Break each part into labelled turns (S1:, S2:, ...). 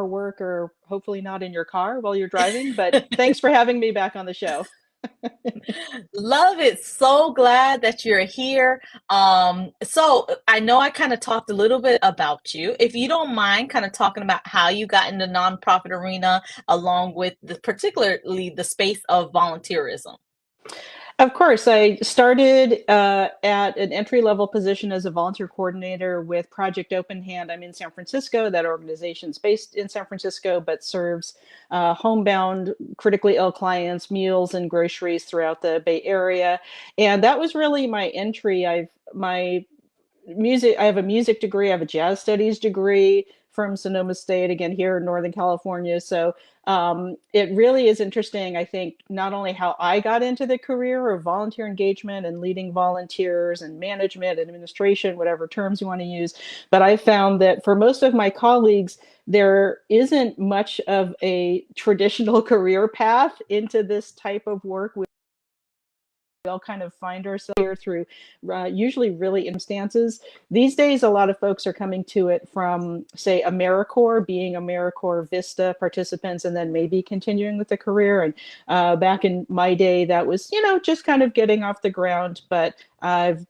S1: work or hopefully not in your car while you're driving. But thanks for having me back on the show.
S2: Love it. So glad that you're here. So I know I kind of talked a little bit about you. If you don't mind kind of talking about how you got in the nonprofit arena along with particularly the space of volunteerism.
S1: Of course, I started at an entry level position as a volunteer coordinator with Project Open Hand. I'm in San Francisco. That organization's based in San Francisco, but serves homebound, critically ill clients, meals and groceries throughout the Bay Area. And that was really my entry. I have a music degree, I have a jazz studies degree from Sonoma State, again here in Northern California. So it really is interesting, I think, not only how I got into the career of volunteer engagement and leading volunteers and management, administration, whatever terms you want to use, but I found that for most of my colleagues, there isn't much of a traditional career path into this type of work. We all kind of find ourselves here through usually really instances. These days, a lot of folks are coming to it from, say, AmeriCorps, being AmeriCorps Vista participants, and then maybe continuing with the career. And back in my day, that was, just kind of getting off the ground. But I've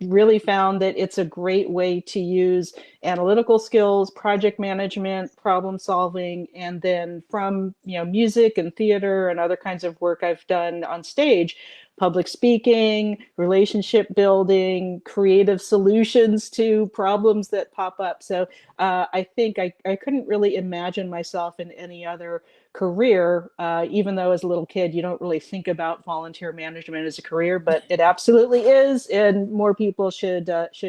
S1: really found that it's a great way to use analytical skills, project management, problem solving, and then from music and theater and other kinds of work I've done on stage, public speaking, relationship building, creative solutions to problems that pop up. So I think I couldn't really imagine myself in any other career, even though as a little kid, you don't really think about volunteer management as a career, but it absolutely is. And more people should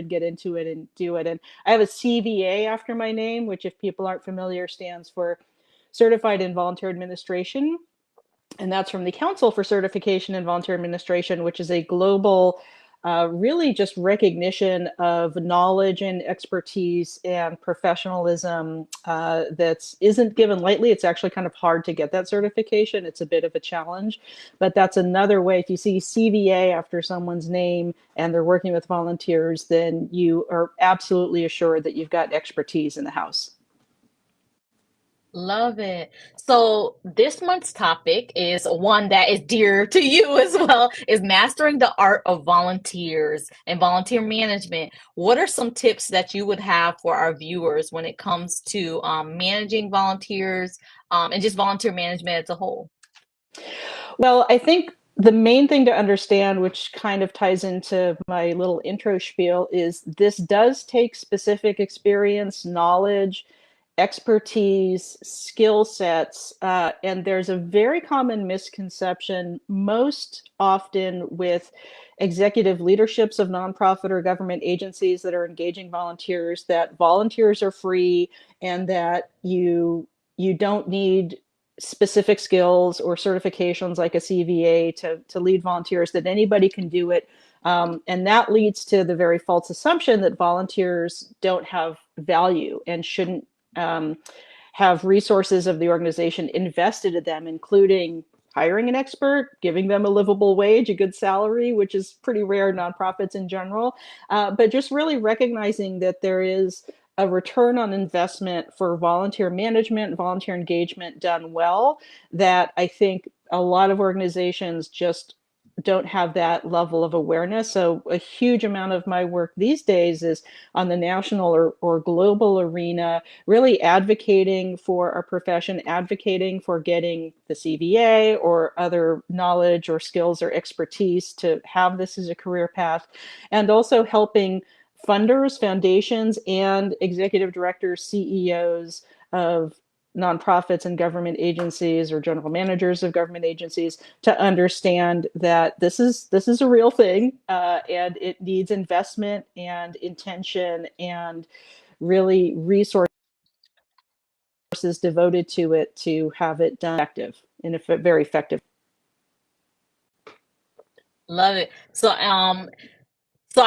S1: get into it and do it. And I have a CVA after my name, which if people aren't familiar stands for Certified in Volunteer Administration. And that's from the Council for Certification in Volunteer Administration, which is a global, really just recognition of knowledge and expertise and professionalism that isn't given lightly. It's actually kind of hard to get that certification. It's a bit of a challenge, but that's another way. If you see CVA after someone's name and they're working with volunteers, then you are absolutely assured that you've got expertise in the house.
S2: Love it. So this month's topic is one that is dear to you as well, is mastering the art of volunteers and volunteer management. What are some tips that you would have for our viewers when it comes to managing volunteers and just volunteer management as a whole?
S1: Well, I think the main thing to understand, which kind of ties into my little intro spiel, is this does take specific experience, knowledge, expertise, skill sets, and there's a very common misconception, most often with executive leaderships of nonprofit or government agencies that are engaging volunteers, that volunteers are free and that you don't need specific skills or certifications like a CVA to lead volunteers, that anybody can do it. And that leads to the very false assumption that volunteers don't have value and shouldn't um, have resources of the organization invested in them, including hiring an expert, giving them a livable wage, a good salary, which is pretty rare in nonprofits in general, but just really recognizing that there is a return on investment for volunteer management, volunteer engagement done well, that I think a lot of organizations just don't have that level of awareness. So a huge amount of my work these days is on the national or global arena, really advocating for our profession, advocating for getting the CVA or other knowledge or skills or expertise to have this as a career path, and also helping funders, foundations, and executive directors, CEOs of nonprofits and government agencies or general managers of government agencies to understand that this is a real thing, and it needs investment and intention and really resources devoted to it to have it done effective in a very effective.
S2: Love it. So So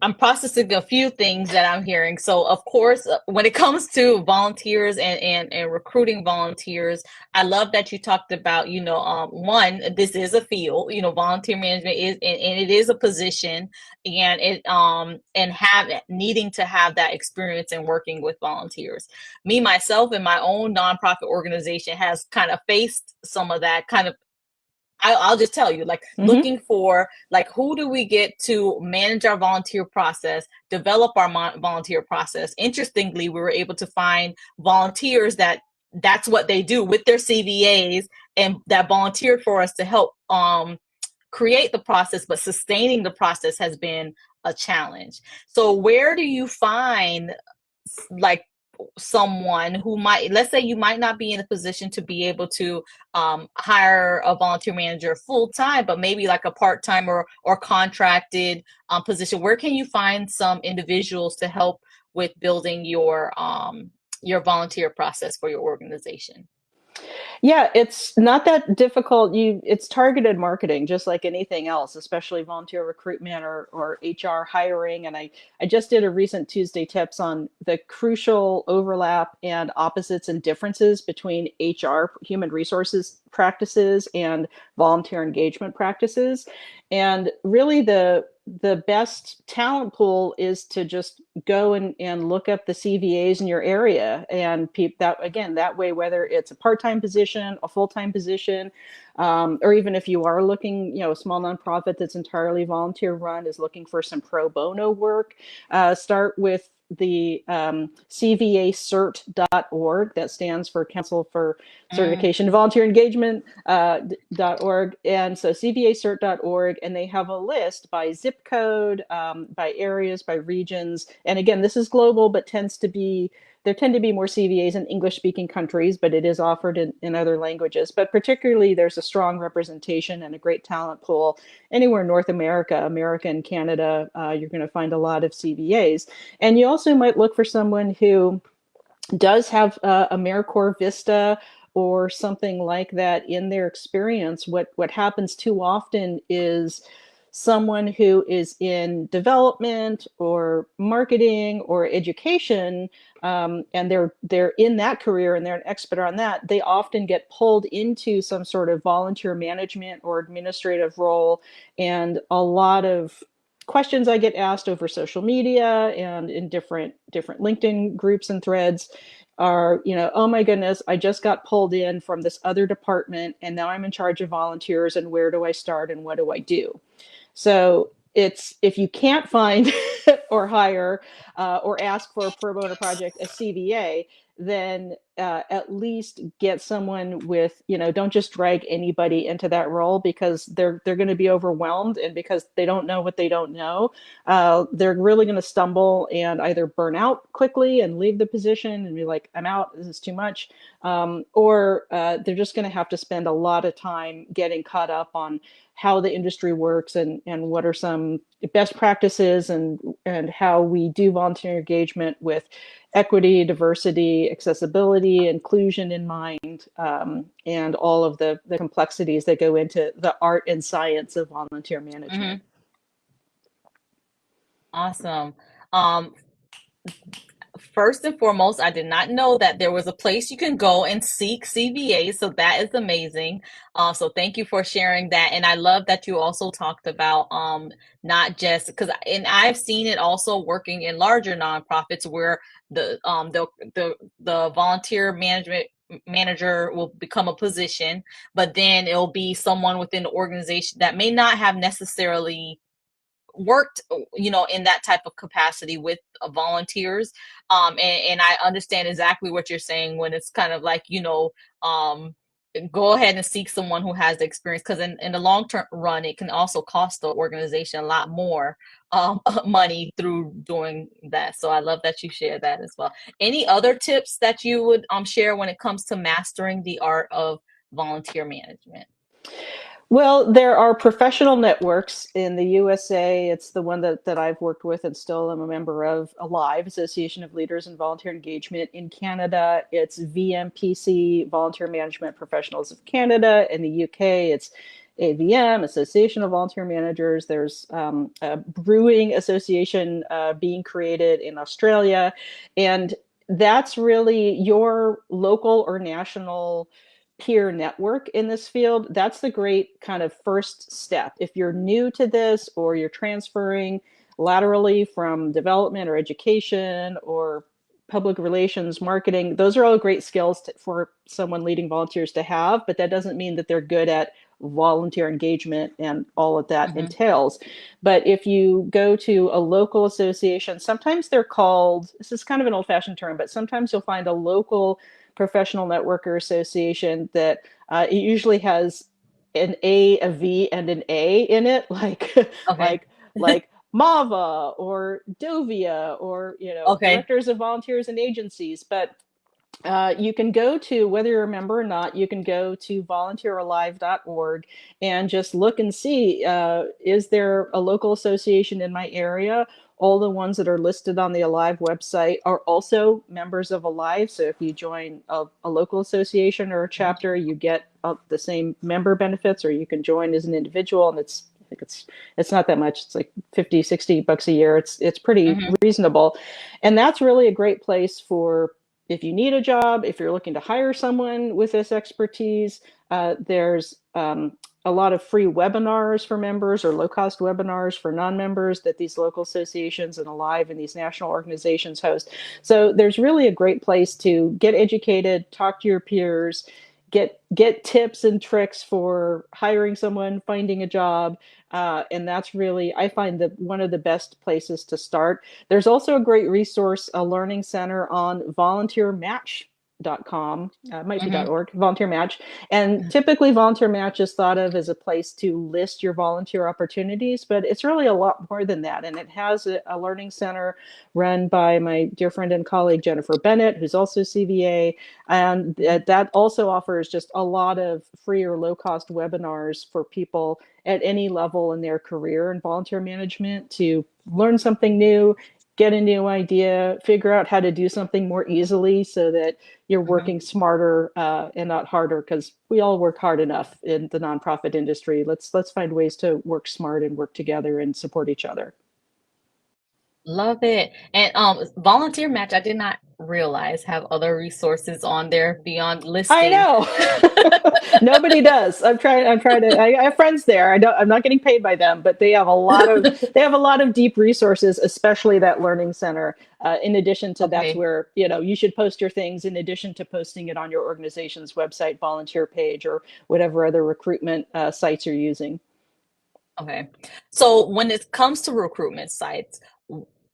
S2: I'm processing a few things that I'm hearing. So of course, when it comes to volunteers and recruiting volunteers, I love that you talked about, one, this is a field, volunteer management is, and it is a position, and and have needing to have that experience in working with volunteers. Me, myself, and my own nonprofit organization has kind of faced some of that kind of. I'll just tell you, like
S1: Mm-hmm.
S2: looking for like who do we get to manage our volunteer process, develop our volunteer process. Interestingly, we were able to find volunteers that's what they do with their CVAs and that volunteered for us to help create the process, but sustaining the process has been a challenge. So where do you find like someone who might, let's say you might not be in a position to be able to hire a volunteer manager full time, but maybe like a part time or contracted position? Where can you find some individuals to help with building your volunteer process for your organization?
S1: Yeah, it's not that difficult. It's targeted marketing, just like anything else, especially volunteer recruitment or HR hiring. And I just did a recent Tuesday tips on the crucial overlap and opposites and differences between HR, human resources practices, and volunteer engagement practices. And really the best talent pool is to just go and look up the CVAs in your area and that again that way, whether it's a part-time position, a full-time position, or even if you are looking, a small nonprofit that's entirely volunteer run is looking for some pro bono work, start with the cvacert.org. That stands for Council for
S2: Mm,
S1: Certification Volunteer Engagement .org. And so cvacert.org, and they have a list by zip code, by areas, by regions. And again, this is global, but there tend to be more CVAs in English speaking countries, but it is offered in other languages. But particularly, there's a strong representation and a great talent pool anywhere in North America, America and Canada. You're going to find a lot of CVAs. And you also might look for someone who does have AmeriCorps Vista or something like that in their experience. What happens too often is someone who is in development or marketing or education, and they're in that career and they're an expert on that. They often get pulled into some sort of volunteer management or administrative role, and a lot of questions I get asked over social media and in different LinkedIn groups and threads are, oh my goodness, I just got pulled in from this other department and now I'm in charge of volunteers, and where do I start and what do I do? So it's, if you can't find or hire or ask for a pro bono project, a CVA, then at least get someone with, don't just drag anybody into that role, because they're going to be overwhelmed, and because they don't know what they don't know, they're really going to stumble and either burn out quickly and leave the position and be like, I'm out, this is too much, or they're just going to have to spend a lot of time getting caught up on how the industry works and what are some best practices and how we do volunteer engagement with equity, diversity, accessibility, inclusion in mind, and all of the complexities that go into the art and science of volunteer management.
S2: hmm Awesome. Um, First and foremost, I did not know that there was a place you can go and seek CVA. So that is amazing. So thank you for sharing that. And I love that you also talked about not just because, and I've seen it also working in larger nonprofits where the volunteer management manager will become a position, but then it'll be someone within the organization that may not have necessarily worked in that type of capacity with volunteers, and I understand exactly what you're saying when it's kind of like um go ahead and seek someone who has the experience, because in the long term run it can also cost the organization a lot more money through doing that. So I love that you share that as well. Any other tips that you would share when it comes to mastering the art of volunteer management?
S1: Well, there are professional networks in the USA. It's the one that I've worked with and still am a member of, Alive, Association of Leaders in Volunteer Engagement. In Canada, it's VMPC, Volunteer Management Professionals of Canada. In the UK, it's AVM, Association of Volunteer Managers. There's a brewing association being created in Australia. And that's really your local or national peer network in this field. That's the great kind of first step. If you're new to this or you're transferring laterally from development or education or public relations, marketing, those are all great skills for someone leading volunteers to have, but that doesn't mean that they're good at volunteer engagement and all of that
S2: Hmm.
S1: entails. But if you go to a local association, sometimes they're called, this is kind of an old fashioned term, but sometimes you'll find a local professional networker association that it usually has an A, a V, and an A in it, like
S2: Okay.
S1: like MAVA or Dovia or
S2: Okay.
S1: directors of volunteers and agencies. But you can go to, whether you're a member or not, you can go to volunteeralive.org and just look and see, is there a local association in my area? All the ones that are listed on the Alive website are also members of Alive. So if you join a local association or a chapter, you get the same member benefits, or you can join as an individual. And I think it's not that much. It's like 50, $60 a year. It's pretty
S2: Hmm.
S1: reasonable. And that's really a great place for, if you need a job, if you're looking to hire someone with this expertise. There's a lot of free webinars for members or low-cost webinars for non-members that these local associations and Alive and these national organizations host. So there's really a great place to get educated, talk to your peers, get tips and tricks for hiring someone, finding a job. And that's really, I find, that one of the best places to start. There's also a great resource, a learning center on volunteermatch.com. It might be
S2: Hmm.
S1: .org, volunteer match. And typically volunteer match is thought of as a place to list your volunteer opportunities, but it's really a lot more than that. And it has a learning center run by my dear friend and colleague Jennifer Bennett, who's also CVA. And that also offers just a lot of free or low cost webinars for people at any level in their career in volunteer management to learn something new, get a new idea, figure out how to do something more easily so that you're
S2: Hmm.
S1: working smarter and not harder, because we all work hard enough in the nonprofit industry. Let's find ways to work smart and work together and support each other.
S2: Love it. And volunteer match, I did not realize have other resources on there beyond
S1: I
S2: listing.
S1: know. Nobody does. I have friends there. I'm not getting paid by them, but they have a lot of deep resources, especially that learning center. In addition to, that's
S2: Okay.
S1: where, you should post your things in addition to posting it on your organization's website, volunteer page, or whatever other recruitment sites you're using.
S2: Okay. So when it comes to recruitment sites,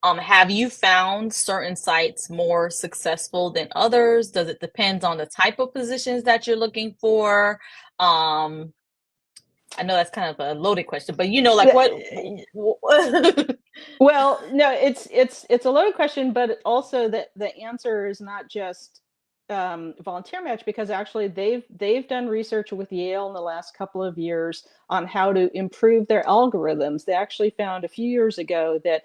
S2: have you found certain sites more successful than others? Does it depend on the type of positions that you're looking for? Um, I know that's kind of a loaded question, but like what?
S1: Well, no, it's a loaded question, but also the answer is not just volunteer match, because actually they've done research with Yale in the last couple of years on how to improve their algorithms. They actually found a few years ago that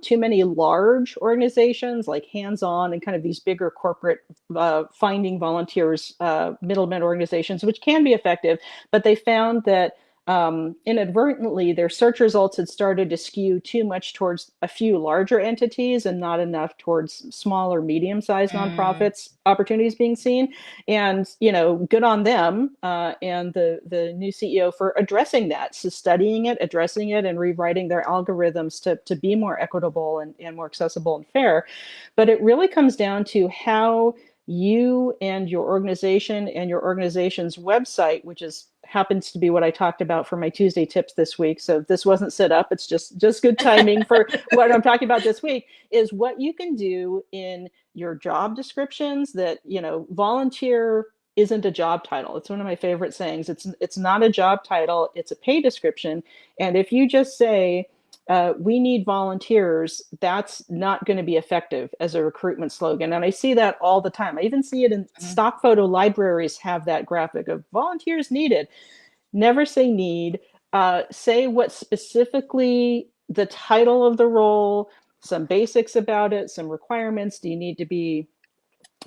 S1: too many large organizations, like hands-on and kind of these bigger corporate finding volunteers, middlemen organizations, which can be effective, but they found that inadvertently, their search results had started to skew too much towards a few larger entities and not enough towards small or medium-sized
S2: Mm,
S1: nonprofits opportunities being seen. And good on them and the new CEO for addressing that, so studying it, addressing it, and rewriting their algorithms to be more equitable and more accessible and fair. But it really comes down to how you and your organization's website, which is happens to be what I talked about for my Tuesday tips this week. So this wasn't set up. It's just good timing for what I'm talking about this week, is what you can do in your job descriptions. That, volunteer isn't a job title. It's one of my favorite sayings. It's not a job title, it's a pay description. And if you just say, we need volunteers, that's not going to be effective as a recruitment slogan. And I see that all the time. I even see it in
S2: mhm,
S1: stock photo libraries, have that graphic of volunteers needed. Never say need. Say what specifically the title of the role, some basics about it, some requirements. Do you need to be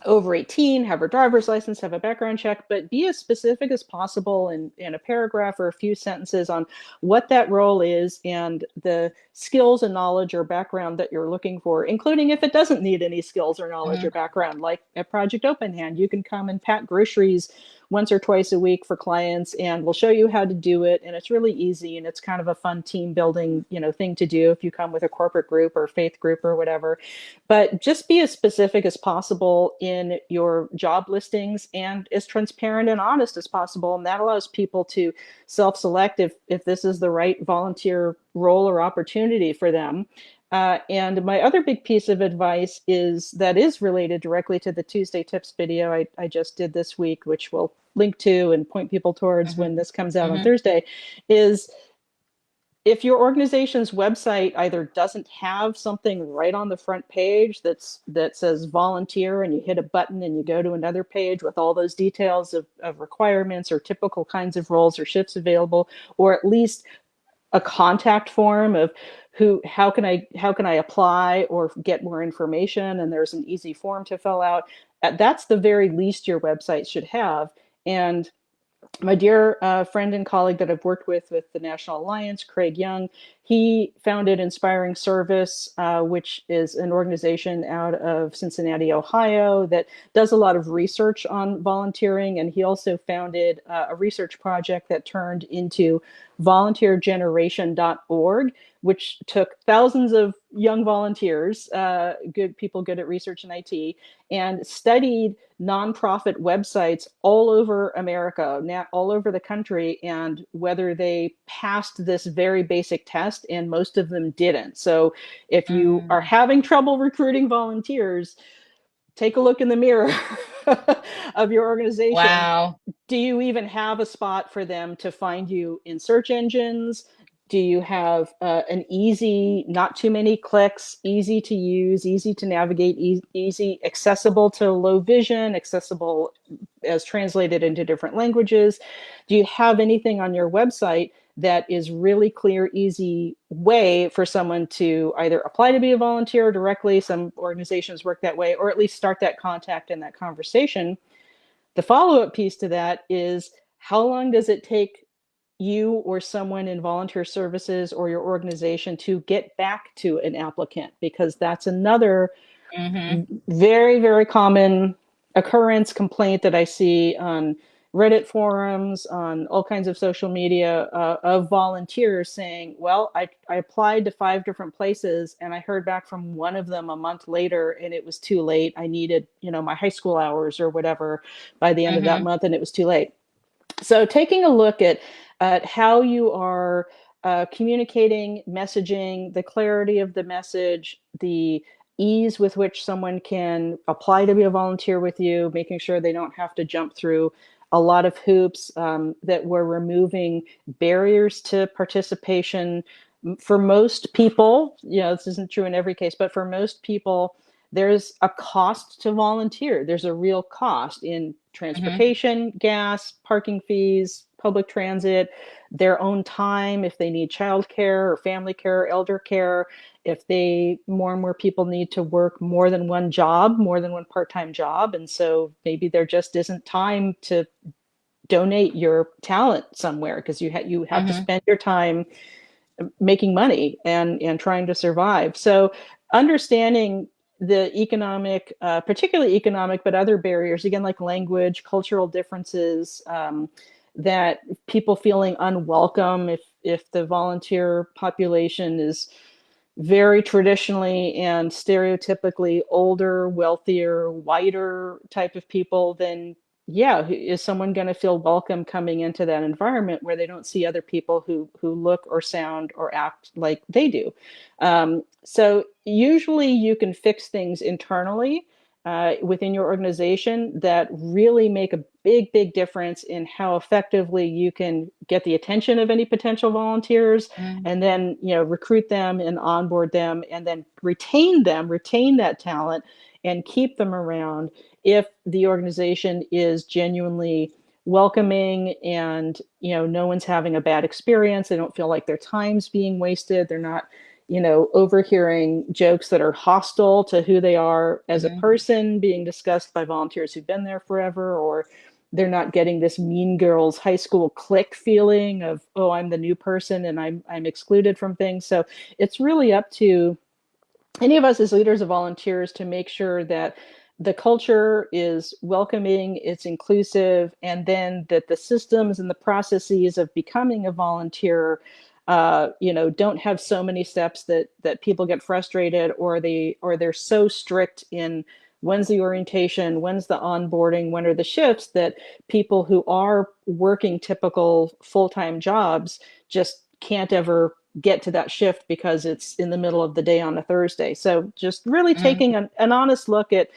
S1: over 18, have a driver's license, have a background check, but be as specific as possible in a paragraph or a few sentences on what that role is and the skills and knowledge or background that you're looking for, including if it doesn't need any skills or knowledge or
S2: Hmm.
S1: background. Like at Project Open Hand, you can come and pack groceries once or twice a week for clients, and we'll show you how to do it. And it's really easy, and it's kind of a fun team building, thing to do if you come with a corporate group or faith group or whatever. But just be as specific as possible in your job listings and as transparent and honest as possible. And that allows people to self-select if this is the right volunteer role or opportunity for them. And my other big piece of advice is related directly to the Tuesday Tips video I just did this week, which we'll link to and point people towards
S2: Hmm.
S1: when this comes out on
S2: Hmm.
S1: Thursday, is if your organization's website either doesn't have something right on the front page that says volunteer, and you hit a button and you go to another page with all those details of requirements or typical kinds of roles or shifts available, or at least a contact form of how can I apply or get more information, and there's an easy form to fill out. That's the very least your website should have. And my dear friend and colleague that I've worked with the National Alliance, Craig Young, he founded Inspiring Service, which is an organization out of Cincinnati, Ohio, that does a lot of research on volunteering. And he also founded a research project that turned into volunteergeneration.org, which took thousands of young volunteers, good people good at research and IT, and studied nonprofit websites all over America, all over the country, and whether they passed this very basic test, and most of them didn't. So if you are
S2: Mm.
S1: having trouble recruiting volunteers, take a look in the mirror of your organization.
S2: Wow.
S1: Do you even have a spot for them to find you in search engines? Do you have an easy, not too many clicks, easy to use, easy to navigate, easy, accessible to low vision, accessible as translated into different languages? Do you have anything on your website that is really clear, easy way for someone to either apply to be a volunteer directly? Some organizations work that way, or at least start that contact and that conversation. The follow-up piece to that is, how long does it take you or someone in volunteer services or your organization to get back to an applicant? Because that's another
S2: Hmm.
S1: very, very common occurrence, complaint that I see on Reddit forums, on all kinds of social media, of volunteers saying, well, I applied to 5 different places and I heard back from one of them a month later and it was too late. I needed, my high school hours or whatever by the end of that
S2: Hmm.
S1: month, and it was too late. So taking a look at how you are communicating, messaging, the clarity of the message, the ease with which someone can apply to be a volunteer with you, making sure they don't have to jump through a lot of hoops, that we're removing barriers to participation. For most people, this isn't true in every case, but for most people, there's a cost to volunteer. There's a real cost in
S2: Hmm.
S1: transportation, gas, parking fees, public transit, their own time if they need childcare or family care, elder care, if they more and more people need to work more than one job, more than one part-time job. And so maybe there just isn't time to donate your talent somewhere, because you have to
S2: Hmm.
S1: spend your time making money and trying to survive. So understanding the economic, particularly economic, but other barriers, again, like language, cultural differences, that people feeling unwelcome if the volunteer population is very traditionally and stereotypically older, wealthier, whiter type of people, then yeah, is someone going to feel welcome coming into that environment where they don't see other people who look or sound or act like they do? So usually you can fix things internally within your organization that really make a big, big difference in how effectively you can get the attention of any potential volunteers,
S2: Hmm.
S1: and then recruit them and onboard them, and then retain that talent and keep them around if the organization is genuinely welcoming, and no one's having a bad experience, they don't feel like their time's being wasted, they're not overhearing jokes that are hostile to who they are as a
S2: Hmm.
S1: person being discussed by volunteers who've been there forever, or they're not getting this mean girls high school clique feeling of, oh, I'm the new person and I'm excluded from things. So it's really up to any of us as leaders of volunteers to make sure that the culture is welcoming, it's inclusive, and then that the systems and the processes of becoming a volunteer, don't have so many steps that people get frustrated, or they're so strict in when's the orientation, when's the onboarding, when are the shifts, that people who are working typical full-time jobs just can't ever get to that shift because it's in the middle of the day on a Thursday. So just really
S2: Hmm.
S1: taking an honest look at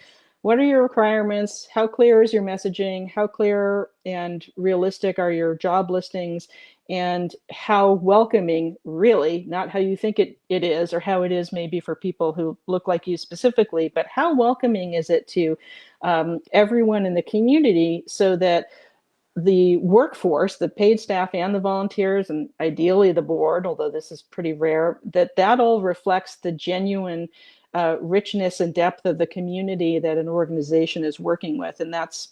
S1: what are your requirements, how clear is your messaging, how clear and realistic are your job listings, and how welcoming, really, not how you think it is or how it is maybe for people who look like you specifically, but how welcoming is it to everyone in the community, so that the workforce, the paid staff and the volunteers, and ideally the board, although this is pretty rare, that all reflects the genuine richness and depth of the community that an organization is working with. And that's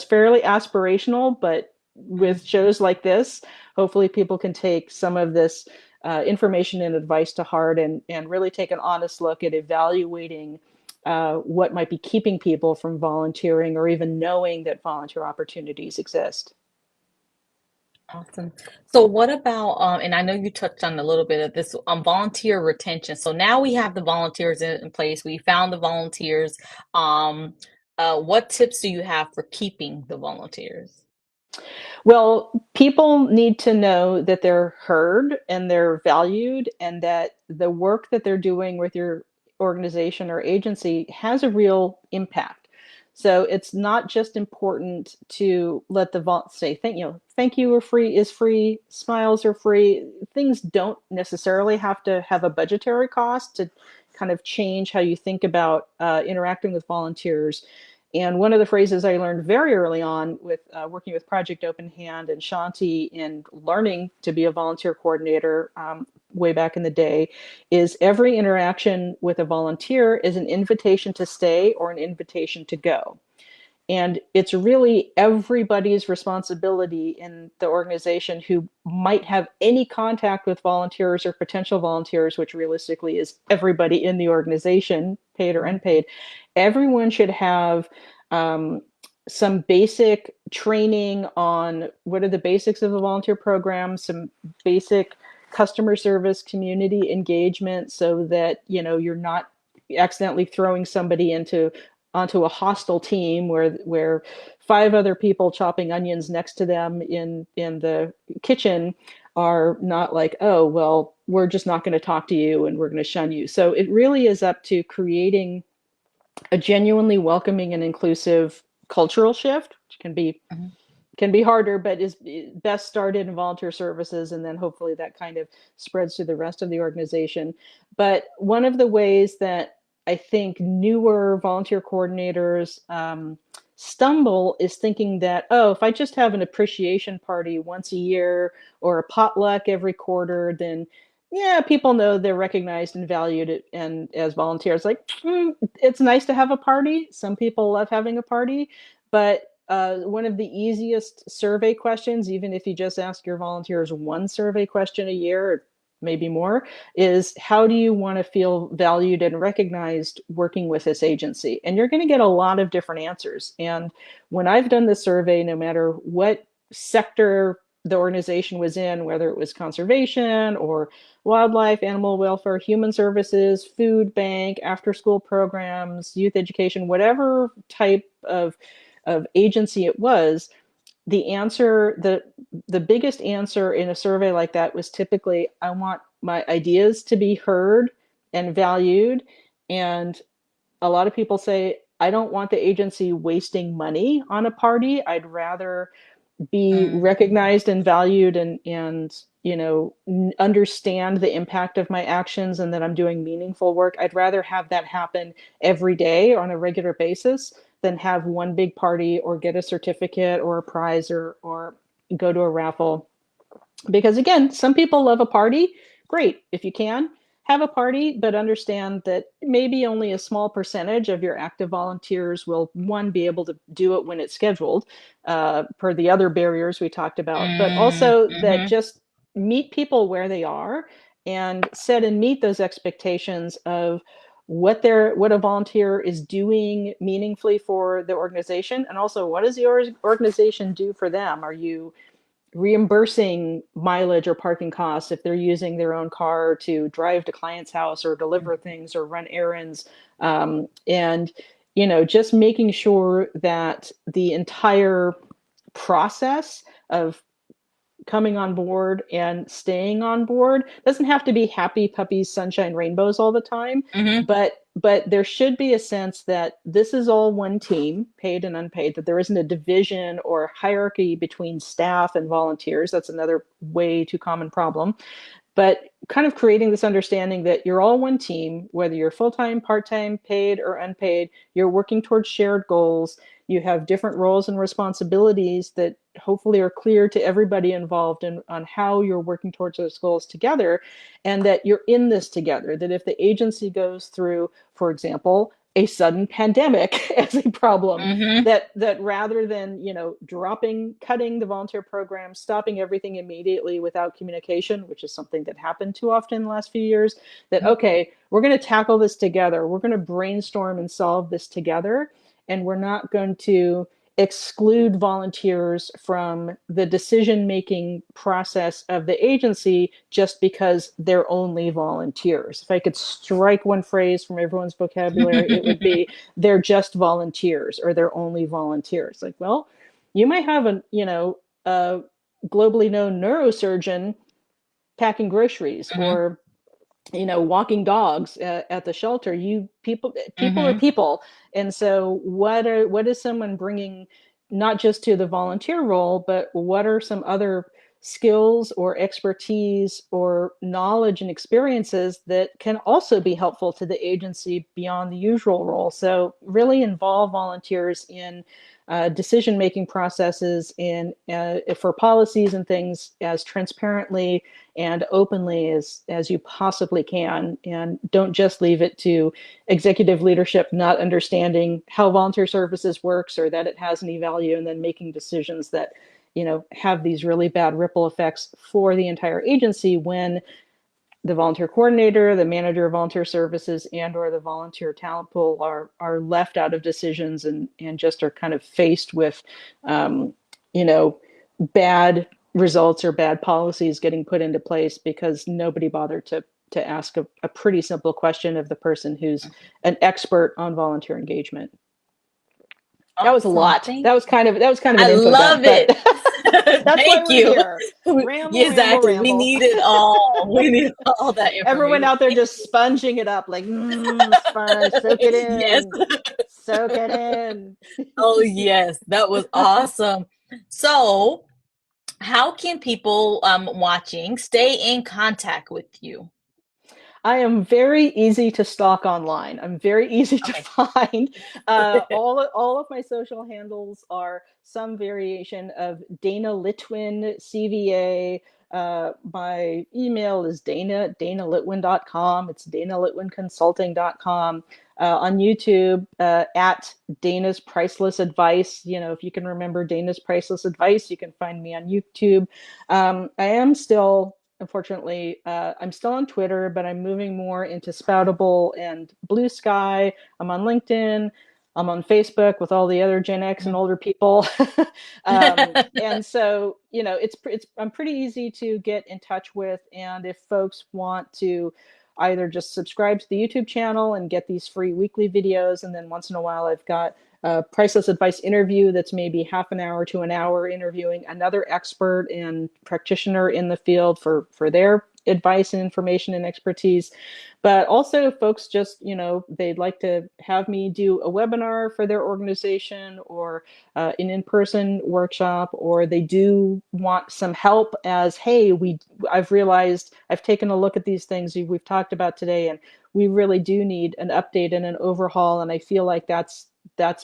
S1: fairly aspirational, but with shows like this, hopefully people can take some of this information and advice to heart, and really take an honest look at evaluating what might be keeping people from volunteering or even knowing that volunteer opportunities exist.
S2: Awesome. So what about and I know you touched on a little bit of this volunteer retention. So now we have the volunteers in place. We found the volunteers. Um what tips do you have for keeping the volunteers?
S1: Well, people need to know that they're heard and they're valued, and that the work that they're doing with your organization or agency has a real impact. So it's not just important to let the say thank you are free is free, smiles are free. Things don't necessarily have to have a budgetary cost to kind of change how you think about interacting with volunteers. And one of the phrases I learned very early on with working with Project Open Hand and Shanti in learning to be a volunteer coordinator way back in the day is, every interaction with a volunteer is an invitation to stay or an invitation to go. And it's really everybody's responsibility in the organization who might have any contact with volunteers or potential volunteers, which realistically is everybody in the organization, paid or unpaid. Everyone should have um, some basic training on what are the basics of a volunteer program, some basic customer service, community engagement, so that you're not accidentally throwing somebody onto a hostile team where five other people chopping onions next to them in the kitchen are not like, oh, well, we're just not going to talk to you and we're going to shun you. So it really is up to creating a genuinely welcoming and inclusive cultural shift, which
S2: Mhm.
S1: can be harder, but is best started in volunteer services, and then hopefully that kind of spreads to the rest of the organization. But one of the ways that I think newer volunteer coordinators stumble is thinking that, oh, if I just have an appreciation party once a year or a potluck every quarter, then yeah, people know they're recognized and valued and as volunteers. Like, it's nice to have a party. Some people love having a party, but one of the easiest survey questions, even if you just ask your volunteers one survey question a year, or maybe more, is how do you want to feel valued and recognized working with this agency? And you're going to get a lot of different answers. And when I've done the survey, no matter what sector the organization was in, whether it was conservation or wildlife, animal welfare, human services, food bank, after school programs, youth education, whatever type of agency it was, the biggest answer in a survey like that was typically, I want my ideas to be heard and valued. And a lot of people say, I don't want the agency wasting money on a party. I'd rather be
S2: Mm.
S1: recognized and valued, and understand the impact of my actions and that I'm doing meaningful work. I'd rather have that happen every day on a regular basis than have one big party or get a certificate or a prize, or go to a raffle. Because again, some people love a party. Great if you can. have a party, but understand that maybe only a small percentage of your active volunteers will, one, be able to do it when it's scheduled, per the other barriers we talked about, but also that
S2: Mm-hmm.
S1: just meet people where they are and set and meet those expectations of what a volunteer is doing meaningfully for the organization, and also what does the organization do for them. Are you reimbursing mileage or parking costs if they're using their own car to drive to client's house or deliver things or run errands? And just making sure that the entire process of coming on board and staying on board doesn't have to be happy puppies, sunshine, rainbows all the time,
S2: Mm-hmm.
S1: but there should be a sense that this is all one team, paid and unpaid, that there isn't a division or hierarchy between staff and volunteers. That's another way too common problem, but kind of creating this understanding that you're all one team, whether you're full-time, part-time, paid or unpaid. You're working towards shared goals. You have different roles and responsibilities that hopefully are clear to everybody involved in on how you're working towards those goals together, and that you're in this together. That if the agency goes through, for example, a sudden pandemic as a problem,
S2: Mm-hmm.
S1: that rather than cutting the volunteer program, stopping everything immediately without communication, which is something that happened too often in the last few years, that okay, we're going to tackle this together, we're going to brainstorm and solve this together, and we're not going to exclude volunteers from the decision making process of the agency just because they're only volunteers. If I could strike one phrase from everyone's vocabulary, it would be they're just volunteers or they're only volunteers. Like, well, you might have a globally known neurosurgeon packing groceries,
S2: Mm-hmm.
S1: or walking dogs at the shelter. You people are
S2: Mm-hmm.
S1: people. And so what is someone bringing, not just to the volunteer role, but what are some other skills or expertise or knowledge and experiences that can also be helpful to the agency beyond the usual role? So really involve volunteers in decision making processes, and for policies and things, as transparently and openly as you possibly can, and don't just leave it to executive leadership not understanding how volunteer services works or that it has any value, and then making decisions that have these really bad ripple effects for the entire agency, when the volunteer coordinator, the manager of volunteer services, and or the volunteer talent pool are left out of decisions, and just are kind of faced with um, you know bad results or bad policies getting put into place because nobody bothered to ask a pretty simple question of the person who's an expert on volunteer engagement. That was a
S2: Awesome.
S1: lot.
S2: Thank
S1: That was kind of
S2: I
S1: an info dump,
S2: love
S1: but
S2: it.
S1: that's why
S2: Thank
S1: we're
S2: you.
S1: here. Ramble, ramble,
S2: Exactly. We
S1: ramble.
S2: needed all. We need all that
S1: Everyone
S2: information.
S1: out there just sponging it up, like sponge, soak it
S2: Yes.
S1: in, soak it in.
S2: Oh, yes. That was awesome. So, how can people watching stay in contact with you?
S1: I am very easy to stalk online. I'm very easy to
S2: Okay.
S1: find. All of my social handles are some variation of Dana Litwin, CVA. My email is danalitwin.com. It's danalitwinconsulting.com. On YouTube, at Dana's Priceless Advice. If you can remember Dana's Priceless Advice, you can find me on YouTube. I am still, unfortunately, I'm still on Twitter, but I'm moving more into Spoutable and Blue Sky. I'm on LinkedIn. I'm on Facebook with all the other Gen X and older people. And so, it's I'm pretty easy to get in touch with. And if folks want to either just subscribe to the YouTube channel and get these free weekly videos, and then once in a while I've got a Priceless Advice interview that's maybe half an hour to an hour, interviewing another expert and practitioner in the field for their advice and information and expertise. But also folks just, they'd like to have me do a webinar for their organization, or an in-person workshop, or they do want some help as, hey, I've realized, I've taken a look at these things we've talked about today, and we really do need an update and an overhaul, and I feel like that's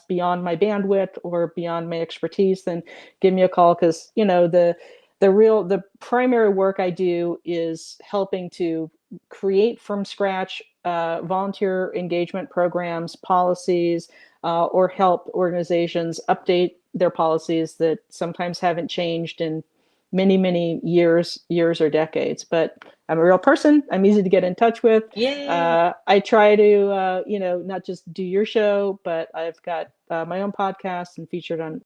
S1: beyond my bandwidth or beyond my expertise. Then give me a call, because the the primary work I do is helping to create from scratch volunteer engagement programs, policies, or help organizations update their policies that sometimes haven't changed in many years or decades. But I'm a real person. I'm easy to get in touch with.
S2: Yay.
S1: I try to not just do your show, but I've got my own podcast and featured on